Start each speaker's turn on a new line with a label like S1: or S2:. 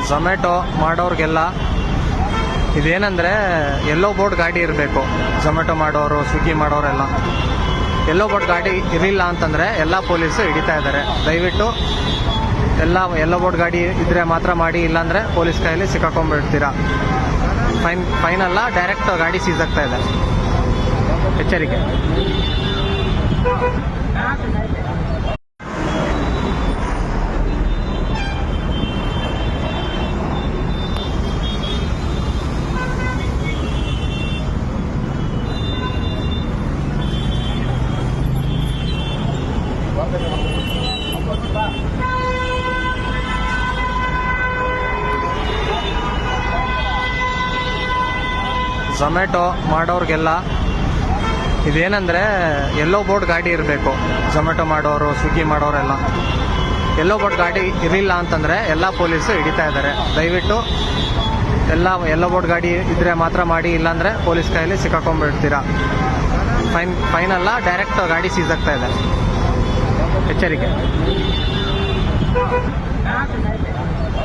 S1: Zomato ಮಾಡೋರಿಗೆಲ್ಲ ಇದೇನಂದರೆ ಎಲ್ಲೋ board ಗಾಡಿ ಇರಬೇಕು. Zomato ಮಾಡೋರು, ಸ್ವಿಗ್ಗಿ ಮಾಡೋರೆಲ್ಲ ಎಲ್ಲೋ ಬೋರ್ಡ್ ಗಾಡಿ ಇರಲಿಲ್ಲ ಅಂತಂದರೆ ಎಲ್ಲ ಪೊಲೀಸು ಹಿಡಿತಾ ಇದ್ದಾರೆ. ದಯವಿಟ್ಟು ಎಲ್ಲೋ ಬೋರ್ಡ್ ಗಾಡಿ ಇದ್ದರೆ ಮಾತ್ರ ಮಾಡಿ, ಇಲ್ಲಾಂದರೆ ಪೊಲೀಸ್ ಕೈಯಲ್ಲಿ ಸಿಕ್ಕಾಕೊಂಡ್ಬಿಡ್ತೀರಾ. ಫೈನ್ ಅಲ್ಲ, ಡೈರೆಕ್ಟ್ ಗಾಡಿ ಸೀಸ್ ಆಗ್ತಾ ಇದೆ. ಎಚ್ಚರಿಕೆ. ಝೊಮ್ಯಾಟೊ ಮಾಡೋರಿಗೆಲ್ಲ ಇದೇನಂದರೆ ಎಲ್ಲೋ ಬೋರ್ಡ್ ಗಾಡಿ ಇರಬೇಕು. ಝೊಮ್ಯಾಟೊ ಮಾಡೋರು, ಸ್ವಿಗ್ಗಿ ಮಾಡೋರೆಲ್ಲ ಎಲ್ಲೋ ಬೋರ್ಡ್ ಗಾಡಿ ಇರಲಿಲ್ಲ ಅಂತಂದರೆ ಎಲ್ಲ ಪೊಲೀಸು ಹಿಡಿತಾ ಇದ್ದಾರೆ. ದಯವಿಟ್ಟು ಎಲ್ಲೋ ಬೋರ್ಡ್ ಗಾಡಿ ಇದ್ದರೆ ಮಾತ್ರ ಮಾಡಿ, ಇಲ್ಲಾಂದರೆ ಪೊಲೀಸ್ ಕೈಯಲ್ಲಿ ಸಿಕ್ಕಾಕೊಂಡ್ಬಿಡ್ತೀರಾ. ಫೈನ್ ಅಲ್ಲ, ಡೈರೆಕ್ಟ್ ಗಾಡಿ ಸೀಸ್ ಆಗ್ತಾ ಇದೆ. ಎಚ್ಚರಿಕೆ.